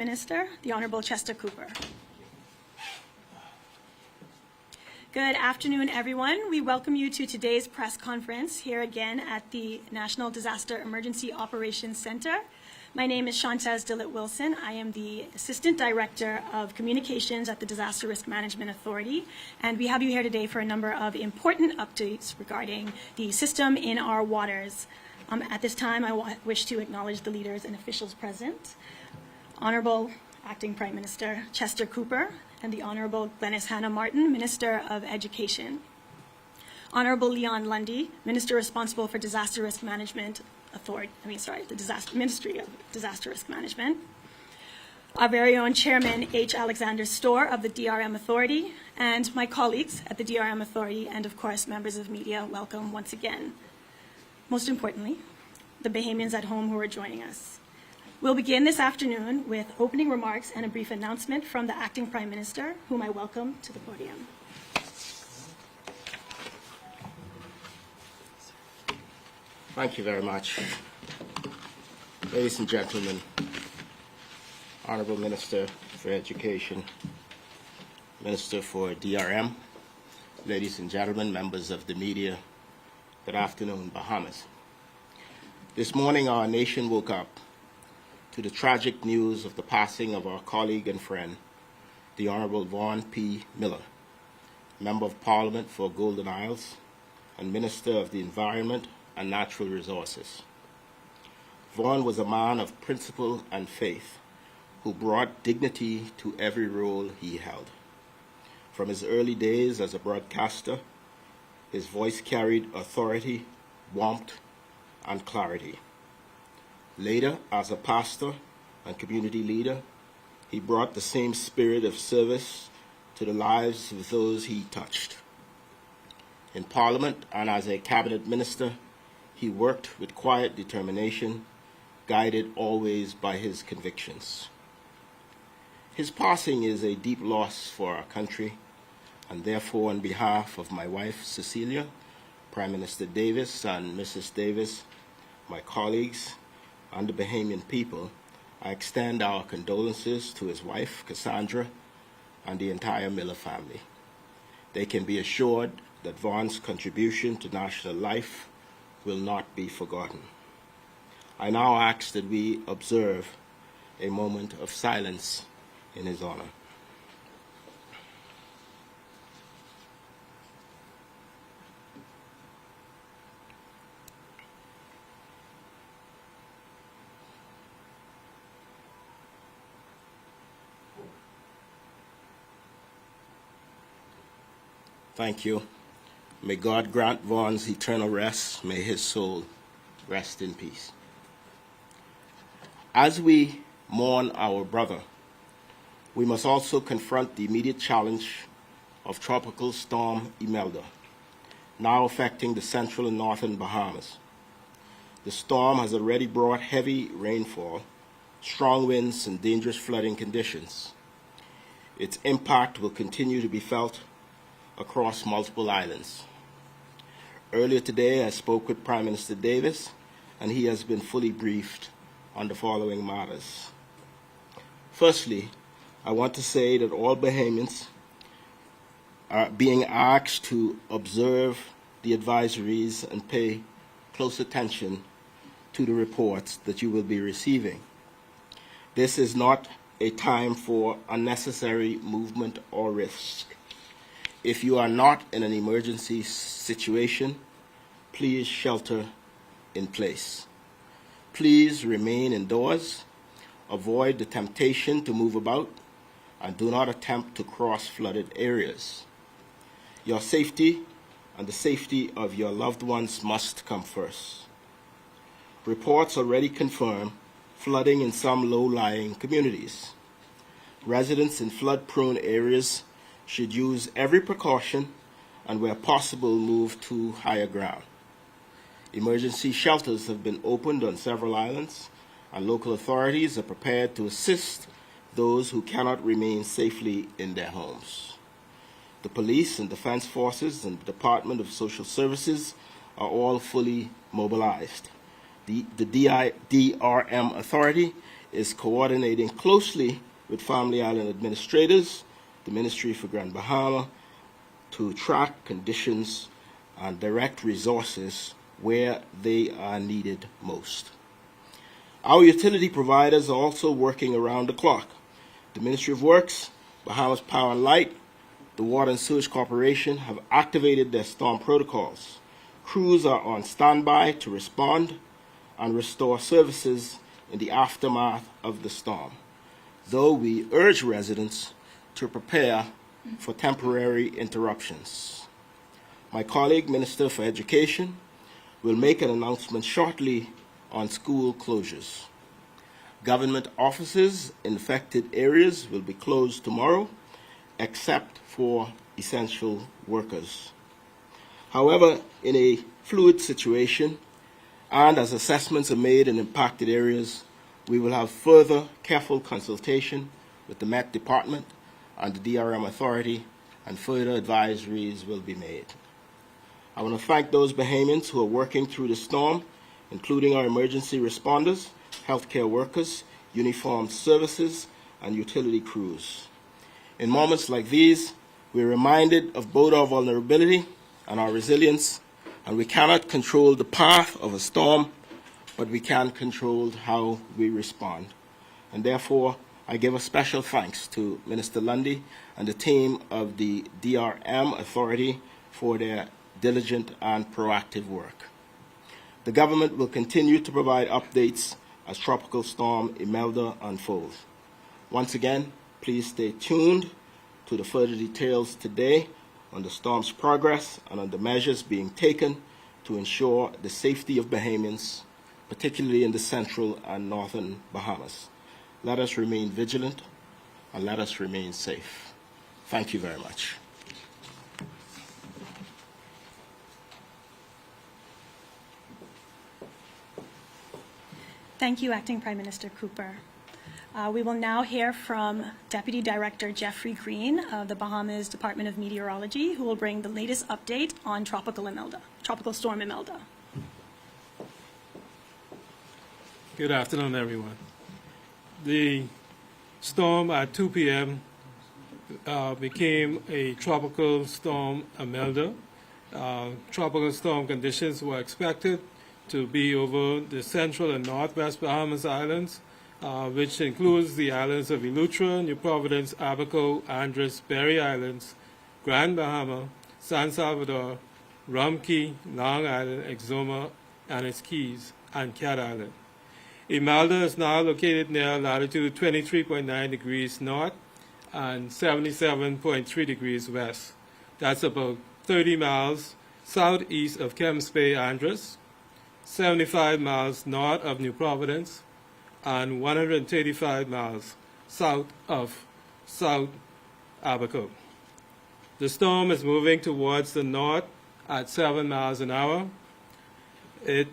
Minister, the Honorable Chester Cooper. Good afternoon, everyone. We welcome you to today's press conference here again at the National Disaster Emergency Operations Center. My name is Shantez Dillett-Wilson. I am the Assistant Director of Communications at the Disaster Risk Management Authority, and we have you here today for a number of important updates regarding the system in our waters. At this time, I wish to acknowledge the leaders and officials present. Honorable Acting Prime Minister Chester Cooper and the Honorable Glenys Hannah Martin, Minister of Education. Honorable Leon Lundy, Minister responsible for Disaster Risk Management Ministry of Disaster Risk Management. Our very own Chairman H. Alexander Storr of the DRM Authority, and my colleagues at the DRM Authority, and of course members of media, welcome once again. Most importantly, the Bahamians at home who are joining us. We'll begin this afternoon with opening remarks and a brief announcement from the Acting Prime Minister, whom I welcome to the podium. Thank you very much. Ladies and gentlemen, Honorable Minister for Education, Minister for DRM, ladies and gentlemen, members of the media, good afternoon, Bahamas. This morning our nation woke up to the tragic news of the passing of our colleague and friend, the Honorable Vaughn P. Miller, Member of Parliament for Golden Isles and Minister of the Environment and Natural Resources. Vaughn was a man of principle and faith who brought dignity to every role he held. From his early days as a broadcaster, his voice carried authority, warmth, and clarity. Later, as a pastor and community leader, he brought the same spirit of service to the lives of those he touched. In Parliament and as a cabinet minister, he worked with quiet determination, guided always by his convictions. His passing is a deep loss for our country, and therefore on behalf of my wife, Cecilia, Prime Minister Davis and Mrs. Davis, my colleagues, and the Bahamian people, I extend our condolences to his wife, Cassandra, and the entire Miller family. They can be assured that Vaughn's contribution to national life will not be forgotten. I now ask that we observe a moment of silence in his honor. Thank you. May God grant Vaughn's eternal rest. May his soul rest in peace. As we mourn our brother, we must also confront the immediate challenge of Tropical Storm Imelda, now affecting the central and northern Bahamas. The storm has already brought heavy rainfall, strong winds, and dangerous flooding conditions. Its impact will continue to be felt across multiple islands. Earlier today, I spoke with Prime Minister Davis, and he has been fully briefed on the following matters. Firstly, I want to say that all Bahamians are being asked to observe the advisories and pay close attention to the reports that you will be receiving. This is not a time for unnecessary movement or risk. If you are not in an emergency situation, please shelter in place. Please remain indoors, avoid the temptation to move about, and do not attempt to cross flooded areas. Your safety and the safety of your loved ones must come first. Reports already confirm flooding in some low-lying communities. Residents in flood-prone areas should use every precaution and where possible move to higher ground. Emergency shelters have been opened on several islands, and local authorities are prepared to assist those who cannot remain safely in their homes. The police and defense forces and the Department of Social Services are all fully mobilized. The DRM Authority is coordinating closely with Family Island administrators, the Ministry for Grand Bahama, to track conditions and direct resources where they are needed most. Our utility providers are also working around the clock. The Ministry of Works, Bahamas Power and Light, the Water and Sewage Corporation have activated their storm protocols. Crews are on standby to respond and restore services in the aftermath of the storm, though we urge residents to prepare for temporary interruptions. My colleague, Minister for Education, will make an announcement shortly on school closures. Government offices in affected areas will be closed tomorrow, except for essential workers. However, in a fluid situation, and as assessments are made in impacted areas, we will have further careful consultation with the Met Department and the DRM Authority, and further advisories will be made. I want to thank those Bahamians who are working through the storm, including our emergency responders, healthcare workers, uniformed services, and utility crews. In moments like these, we're reminded of both our vulnerability and our resilience, and we cannot control the path of a storm, but we can control how we respond. And therefore, I give a special thanks to Minister Lundy and the team of the DRM Authority for their diligent and proactive work. The government will continue to provide updates as Tropical Storm Imelda unfolds. Once again, please stay tuned to the further details today on the storm's progress and on the measures being taken to ensure the safety of Bahamians, particularly in the central and northern Bahamas. Let us remain vigilant and let us remain safe. Thank you very much. Thank you, Acting Prime Minister Cooper. We will now hear from Deputy Director Jeffrey Green of the Bahamas Department of Meteorology, who will bring the latest update on Tropical Storm Imelda. Good afternoon, everyone. The storm at 2 p.m. Became a Tropical Storm Imelda. Tropical storm conditions were expected to be over the central and northwest Bahamas Islands, which includes the islands of Eleuthera, New Providence, Abaco, Andros, Berry Islands, Grand Bahama, San Salvador, Rum Key, Long Island, Exuma, and its keys, and Cat Island. Imelda is now located near latitude 23.9 degrees north and 77.3 degrees west. That's about 30 miles southeast of Kemps Bay, Andros, 75 miles north of New Providence, and 135 miles south of South Abaco. The storm is moving towards the north at 7 miles an hour. It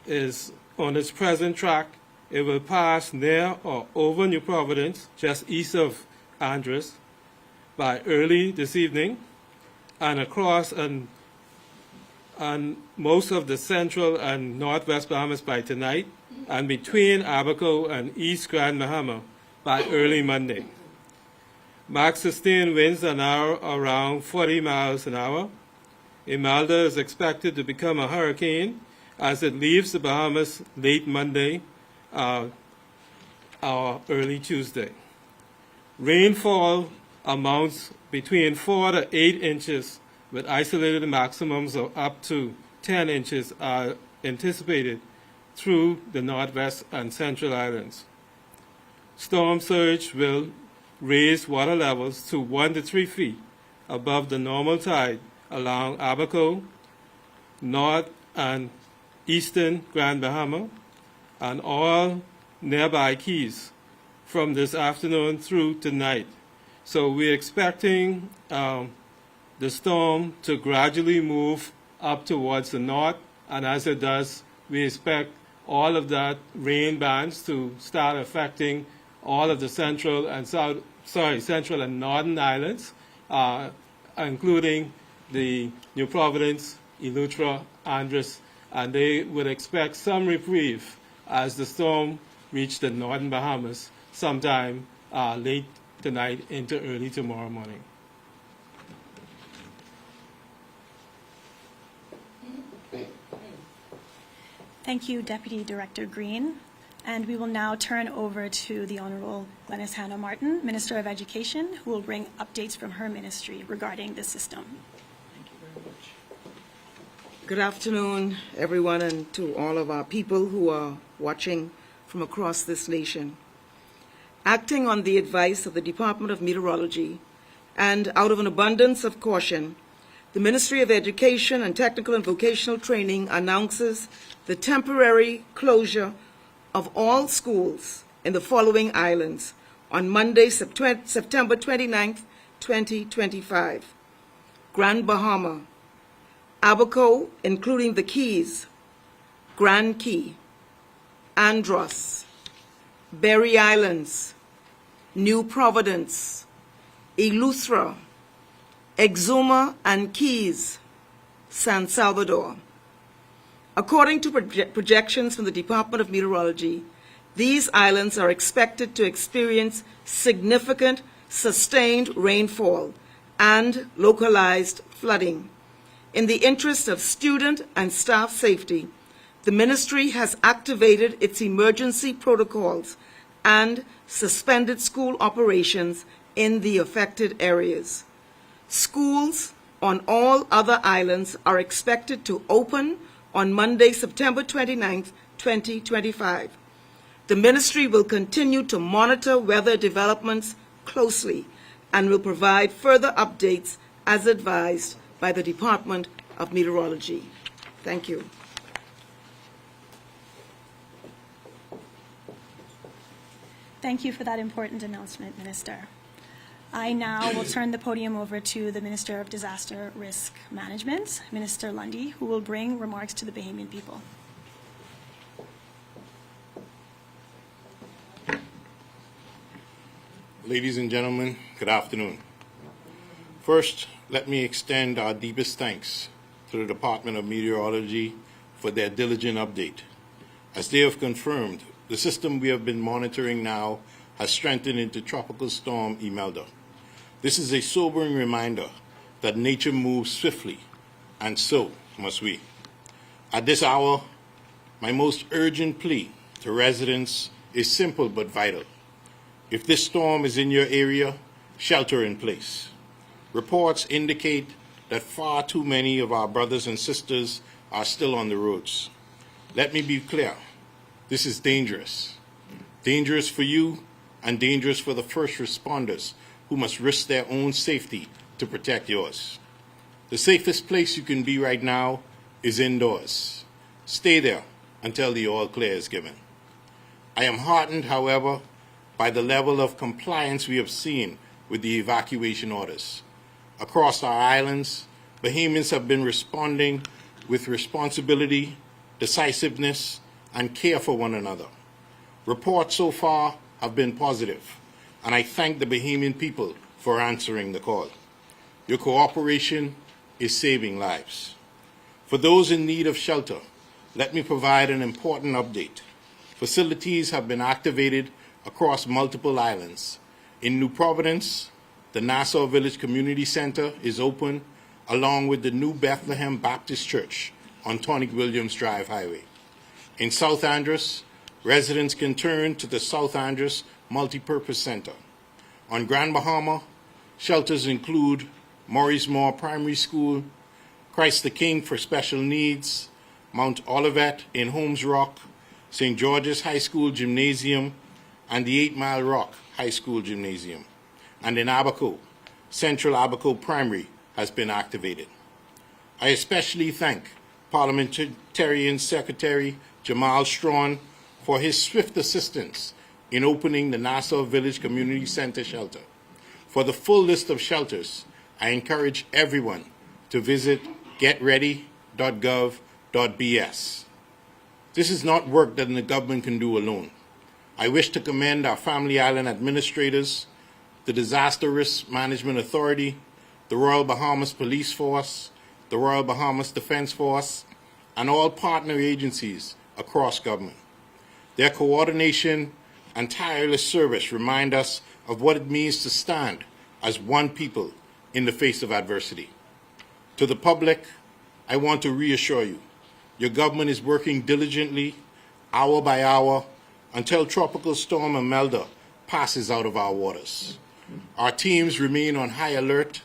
is on its present track. It will pass near or over New Providence, just east of Andros, by early this evening, and across and most of the central and northwest Bahamas by tonight, and between Abaco and East Grand Bahama by early Monday. Max sustained winds are now around 40 miles an hour. Imelda is expected to become a hurricane as it leaves the Bahamas late Monday or early Tuesday. Rainfall amounts between 4 to 8 inches, with isolated maximums of up to 10 inches are anticipated through the northwest and central islands. Storm surge will raise water levels to 1 to 3 feet above the normal tide along Abaco, north and eastern Grand Bahama, and all nearby keys from this afternoon through tonight. So we're expecting the storm to gradually move up towards the north, and as it does, we expect all of that rain bands to start affecting all of the central and northern islands, including the New Providence, Eleuthera, Andros, and they would expect some reprieve as the storm reach the northern Bahamas sometime late tonight into early tomorrow morning. Thank you, Deputy Director Green. And we will now turn over to the Honorable Glenys Hannah Martin, Minister of Education, who will bring updates from her ministry regarding this system. Thank you very much. Good afternoon, everyone, and to all of our people who are watching from across this nation. Acting on the advice of the Department of Meteorology and out of an abundance of caution, the Ministry of Education and Technical and Vocational Training announces the temporary closure of all schools in the following islands on Monday, September 29th, 2025. Grand Bahama, Abaco, including the Keys, Grand Key, Andros, Berry Islands, New Providence, Eleuthera, Exuma and Keys, San Salvador. According to projections from the Department of Meteorology, these islands are expected to experience significant, sustained rainfall and localized flooding. In the interest of student and staff safety, the ministry has activated its emergency protocols and suspended school operations in the affected areas. Schools on all other islands are expected to open on Monday, September 29th, 2025. The ministry will continue to monitor weather developments closely and will provide further updates as advised by the Department of Meteorology. Thank you. Thank you for that important announcement, Minister. I now will turn the podium over to the Minister of Disaster Risk Management, Minister Lundy, who will bring remarks to the Bahamian people. Ladies and gentlemen, good afternoon. First, let me extend our deepest thanks to the Department of Meteorology for their diligent update. As they have confirmed, the system we have been monitoring now has strengthened into Tropical Storm Imelda. This is a sobering reminder that nature moves swiftly, and so must we. At this hour, my most urgent plea to residents is simple but vital. If this storm is in your area, shelter in place. Reports indicate that far too many of our brothers and sisters are still on the roads. Let me be clear, this is dangerous. Dangerous for you and dangerous for the first responders who must risk their own safety to protect yours. The safest place you can be right now is indoors. Stay there until the all clear is given. I am heartened, however, by the level of compliance we have seen with the evacuation orders. Across our islands, Bahamians have been responding with responsibility, decisiveness, and care for one another. Reports so far have been positive, and I thank the Bahamian people for answering the call. Your cooperation is saving lives. For those in need of shelter, let me provide an important update. Facilities have been activated across multiple islands. In New Providence, the Nassau Village Community Center is open, along with the New Bethlehem Baptist Church on Tonic Williams Drive Highway. In South Andros, residents can turn to the South Andros Multipurpose Center. On Grand Bahama, shelters include Maurice Moore Primary School, Christ the King for Special Needs, Mount Olivet in Holmes Rock, St. George's High School Gymnasium, and the 8 Mile Rock High School Gymnasium. And in Abaco, Central Abaco Primary has been activated. I especially thank Parliamentarian Secretary Jamal Strawn for his swift assistance in opening the Nassau Village Community Center shelter. For the full list of shelters, I encourage everyone to visit getready.gov.bs. This is not work that the government can do alone. I wish to commend our Family Island administrators, the Disaster Risk Management Authority, the Royal Bahamas Police Force, the Royal Bahamas Defense Force, and all partner agencies across government. Their coordination and tireless service remind us of what it means to stand as one people in the face of adversity. To the public, I want to reassure you, your government is working diligently, hour by hour, until Tropical Storm Imelda passes out of our waters. Our teams remain on high alert,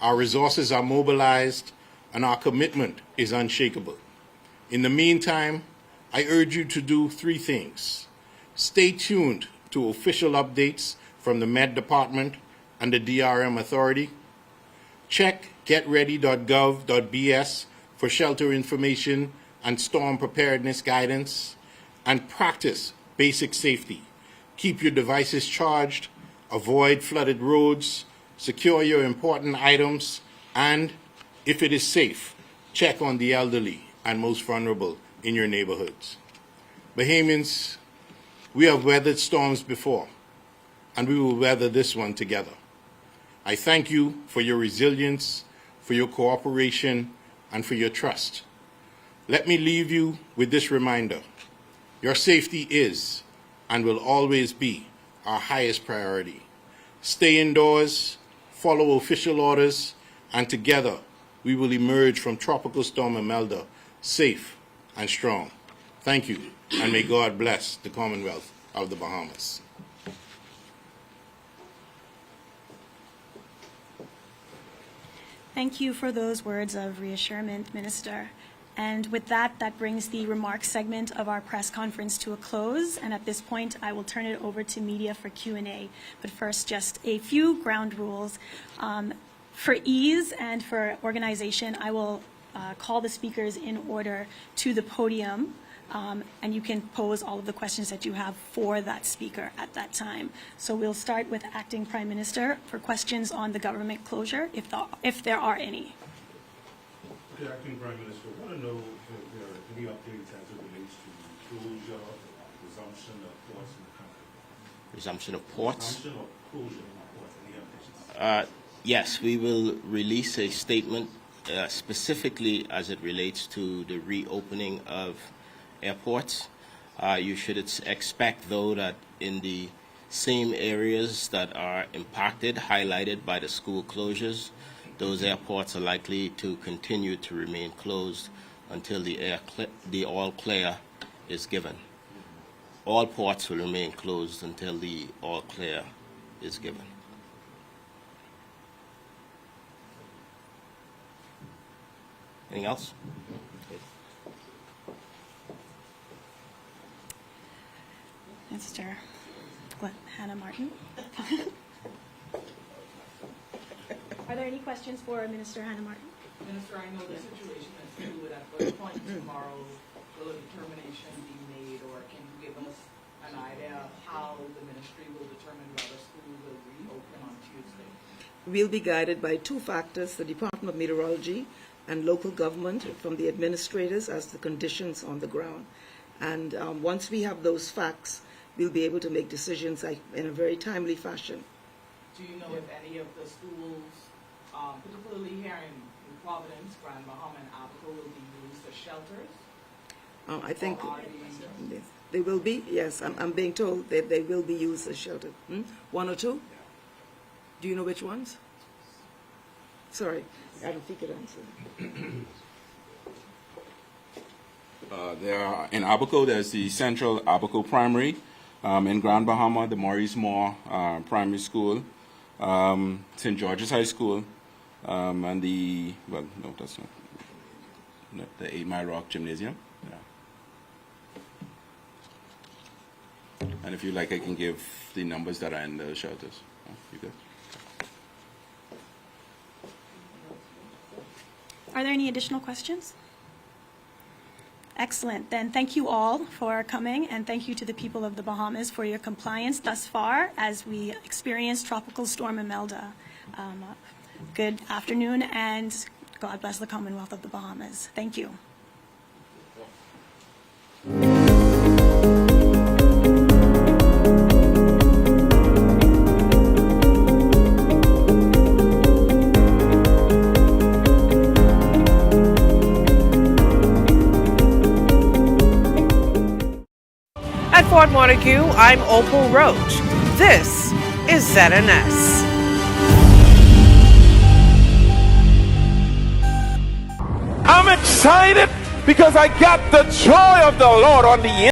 our resources are mobilized, and our commitment is unshakable. In the meantime, I urge you to do 3 things. Stay tuned to official updates from the Met Department and the DRM Authority. Check getready.gov.bs for shelter information and storm preparedness guidance, and practice basic safety. Keep your devices charged, avoid flooded roads, secure your important items, and, if it is safe, check on the elderly and most vulnerable in your neighborhoods. Bahamians, we have weathered storms before, and we will weather this one together. I thank you for your resilience, for your cooperation, and for your trust. Let me leave you with this reminder. Your safety is and will always be our highest priority. Stay indoors, follow official orders, and together we will emerge from Tropical Storm Imelda safe and strong. Thank you, and may God bless the Commonwealth of the Bahamas. Thank you for those words of reassurance, Minister. And with that, that brings the remarks segment of our press conference to a close. And at this point, I will turn it over to media for Q&A. But first, just a few ground rules. For ease and for organization, I will call the speakers in order to the podium. And you can pose all of the questions that you have for that speaker at that time. So we'll start with Acting Prime Minister for questions on the government closure, if there are any. The Acting Prime Minister, I want to know if there are any updates as it relates to closure, resumption of ports in the country. Resumption of ports. Resumption or closure of ports, any updates? Yes, we will release a statement specifically as it relates to the reopening of airports. You should expect, though, that in the same areas that are impacted, highlighted by the school closures, those airports are likely to continue to remain closed until the all clear is given. All ports will remain closed until the all clear is given. Anything else? Mr. Hannah Martin. Are there any questions for Minister Hannah Martin? Minister, I know the situation is fluid. At what point tomorrow will a determination be made, or can you give us an idea of how the ministry will determine whether school will reopen on Tuesday? We'll be guided by 2 factors, the Department of Meteorology and local government from the administrators as the conditions on the ground. And once we have those facts, we'll be able to make decisions in a very timely fashion. Do you know if any of the schools, particularly here in Providence, Grand Bahama, and Abaco, will be used as shelters? I think Or are they will be, yes, I'm being told that they will be used as shelter. 1 or 2? Do you know which ones? Sorry, I don't think it answered. There are, in Abaco, there's the Central Abaco Primary. In Grand Bahama, the Maurice Moore Primary School, St. George's High School, and the, well, no, that's not the 8 Mile Rock Gymnasium. Yeah. And if you like, I can give the numbers that are in the shelters. You good? Are there any additional questions? Excellent. Then thank you all for coming, and thank you to the people of the Bahamas for your compliance thus far as we experience Tropical Storm Imelda. Good afternoon, and God bless the Commonwealth of the Bahamas. Thank you. Montague. I'm Opal Roach. This is ZNS. I'm excited because I got the joy of the Lord on the